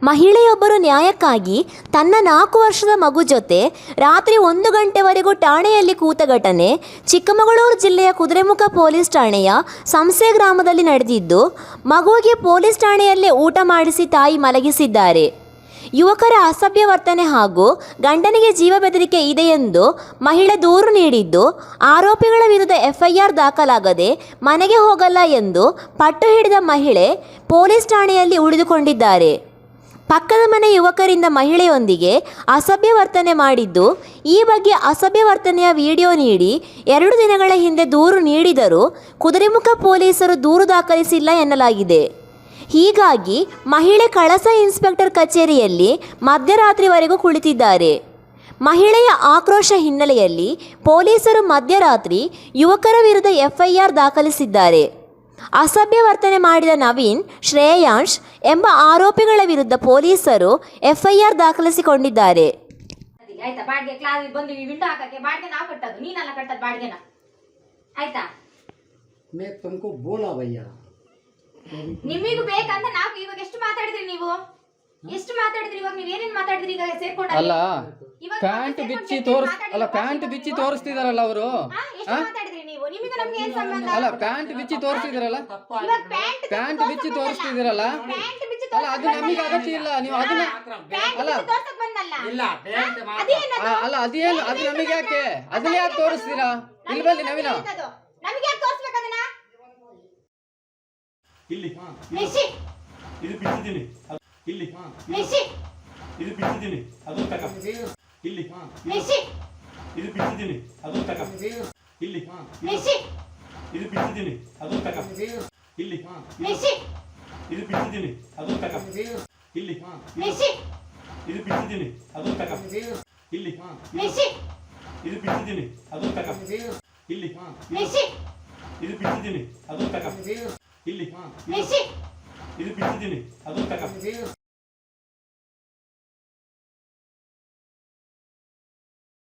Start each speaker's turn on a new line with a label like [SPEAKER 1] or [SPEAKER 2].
[SPEAKER 1] ಮಹಿಳೆಯೊಬ್ಬರು ನ್ಯಾಯಕ್ಕಾಗಿ ತನ್ನ 4 ವರ್ಷದ ಮಗು ಜೊತೆ ರಾತ್ರಿ 1 ಗಂಟೆವರೆಗೂ ಠಾಣೆಯಲ್ಲಿ ಕೂತ ಘಟನೆ ಚಿಕ್ಕಮಗಳೂರು ಜಿಲ್ಲೆಯ ಕುದುರೆಮುಖ ಪೊಲೀಸ್ ಠಾಣೆಯ ಸಂಸೆ ಗ್ರಾಮದಲ್ಲಿ ನಡೆದಿದ್ದು, ಮಗುವಿಗೆ ಪೊಲೀಸ್ ಠಾಣೆಯಲ್ಲೇ ಊಟ ಮಾಡಿಸಿ ತಾಯಿ ಮಲಗಿಸಿದ್ದಾರೆ. ಯುವಕರ ಅಸಭ್ಯ ವರ್ತನೆ ಹಾಗೂ ಗಂಡನಿಗೆ ಜೀವ ಬೆದರಿಕೆ ಇದೆ ಎಂದು ಮಹಿಳೆ ದೂರು ನೀಡಿದ್ದು, ಆರೋಪಿಗಳ ವಿರುದ್ಧ ಎಫ್ಐಆರ್ ದಾಖಲಾಗದೆ ಮನೆಗೆ ಹೋಗಲ್ಲ ಎಂದು ಪಟ್ಟು ಹಿಡಿದ ಮಹಿಳೆ ಪೊಲೀಸ್ ಠಾಣೆಯಲ್ಲಿ ಉಳಿದುಕೊಂಡಿದ್ದಾರೆ. ಪಕ್ಕದ ಮನೆ ಯುವಕರಿಂದ ಮಹಿಳೆಯೊಂದಿಗೆ ಅಸಭ್ಯ ವರ್ತನೆ ಮಾಡಿದ್ದು, ಈ ಬಗ್ಗೆ ಅಸಭ್ಯ ವರ್ತನೆಯ ವಿಡಿಯೋ ನೀಡಿ 2 ದಿನಗಳ ಹಿಂದೆ ದೂರು ನೀಡಿದರೂ ಕುದುರೆಮುಖ ಪೊಲೀಸರು ದೂರು ದಾಖಲಿಸಿಲ್ಲ ಎನ್ನಲಾಗಿದೆ. ಹೀಗಾಗಿ ಮಹಿಳೆ ಕಳಸ ಇನ್ಸ್ಪೆಕ್ಟರ್ ಕಚೇರಿಯಲ್ಲಿ ಮಧ್ಯರಾತ್ರಿವರೆಗೂ ಕುಳಿತಿದ್ದಾರೆ. ಮಹಿಳೆಯ ಆಕ್ರೋಶ ಹಿನ್ನೆಲೆಯಲ್ಲಿ ಪೊಲೀಸರು ಮಧ್ಯರಾತ್ರಿ ಯುವಕರ ವಿರುದ್ಧ ಎಫ್ಐಆರ್ ದಾಖಲಿಸಿದ್ದಾರೆ. ಅಸಭ್ಯ ವರ್ತನೆ ಮಾಡಿದ ನವೀನ್, ಶ್ರೇಯಾಂಶ್ ಎಂಬ ಆರೋಪಿಗಳ ವಿರುದ್ಧ ಪೊಲೀಸರು ಎಫ್ಐಆರ್ ದಾಖಲಿಸಿಕೊಂಡಿದ್ದಾರೆ.
[SPEAKER 2] ಆಯ್ತಾ, ಬಾಡಿಗೆ ಕ್ಲಾಸ್ ಬಂದು ವಿಂಡೋ ಹಾಕಕ್ಕೆ ಬಾಡಿಗೆ ನಾವು ಕಟ್ಟೋದು, ನೀನಲ್ಲ ಕಟ್ಟೋದು ಬಾಡಿಗೆನ. ಆಯ್ತಾ,
[SPEAKER 3] मैं तुमको बोला भैया
[SPEAKER 2] ನಿಮಗೂ ಬೇಕಂತ ನಾವು ಇವಾಗ ಎಷ್ಟು ಮಾತಾಡಿದ್ರಿ ನೀವು ಇವಾಗ ನೀವು ಏನೇನ್ ಮಾತಾಡಿದ್ರಿ ಈಗ ಸೇರ್ಕೊಂಡು
[SPEAKER 4] ಅಲ್ಲ ಪ್ಯಾಂಟ್ ಬಿಚ್ಚಿ ತೋರಿಸ್ತಿದಾರಲ್ಲ ಅವರು.
[SPEAKER 2] ಎಷ್ಟು ಮಾತಾಡಿದ್ರಿ ನೀವು? ನಿಮಗೆ ನಮಗೆ ಏನು ಸಂಬಂಧ?
[SPEAKER 4] ಅಲ್ಲ ಪ್ಯಾಂಟ್ ಬಿಚ್ಚಿ ತೋರಿಸ್ತಿದಾರಲ್ಲ,
[SPEAKER 2] ಇವಾಗ
[SPEAKER 4] ಪ್ಯಾಂಟ್ ಬಿಚ್ಚಿ ತೋರಿಸ್ತಿದಾರಲ್ಲ, ಅಲ್ಲ ಅದು ನಮಗೆ ಅಗತ್ಯ ಇಲ್ಲ. ನೀವು ಅದನ್ನ ಅಲ್ಲ
[SPEAKER 2] ತೋರ್ಸಕ್ ಬಂದಲ್ಲ.
[SPEAKER 3] ಇಲ್ಲ
[SPEAKER 4] ಅಲ್ಲ ಅದೇನು ಅದು ನಮಗೆ ಯಾಕೆ? ಅದನ್ನ ಯಾಕೆ ತೋರಿಸ್ತೀರಾ? ಇಲ್ಲಿ ಬನ್ನಿ ನವೀನ,
[SPEAKER 2] ನಮಗೆ ಯಾಕೆ ತೋರಿಸ್ಬೇಕು ಅದನ್ನ?
[SPEAKER 5] ಇಲ್ಲಿ
[SPEAKER 2] ನಿಶಿ
[SPEAKER 5] ಇದು ಬಿಚ್ಚಿದ್ದೀನಿ, ಇಲ್ಲಿ
[SPEAKER 2] ನಿಶಿ
[SPEAKER 5] ಇದು ಬಿಚ್ಚಿದ್ದೀನಿ, ಅದು ತಕ. ಇಲ್ಲಿ
[SPEAKER 2] ನಿಶಿ
[SPEAKER 5] ಇದು ಬಿಚ್ಚಿದ್ದೀನಿ, ಅದು ತಕ. ಇಲ್ಲಿ
[SPEAKER 2] ನಿಶಿ
[SPEAKER 5] ಇದು ಬಿಚ್ಚಿದ್ದೀನಿ, ಅದು ತಕ. ಇಲ್ಲಿ
[SPEAKER 2] ನಿಶಿ
[SPEAKER 5] ಇದು ಬಿಚ್ಚಿದ್ದೀನಿ, ಅದು ತಕ. ಇಲ್ಲಿ
[SPEAKER 2] ನಿಶಿ
[SPEAKER 5] ಇದು ಬಿಚ್ಚಿದ್ದೀನಿ, ಅದು ತಕ. ಇಲ್ಲಿ
[SPEAKER 2] ನಿಶಿ
[SPEAKER 5] ಇದು ಬಿಚ್ಚಿದ್ದೀನಿ, ಅದು ತಕ. ಇಲ್ಲಿ
[SPEAKER 2] ನಿಶಿ
[SPEAKER 5] ಇದು ಬಿಚ್ಚಿದ್ದೀನಿ, ಅದು ತಕ. ಇಲ್ಲಿ
[SPEAKER 2] ನಿಶಿ
[SPEAKER 5] ಇದು ಬಿಚ್ಚಿದ್ದೀನಿ, ಅದು ತಕ.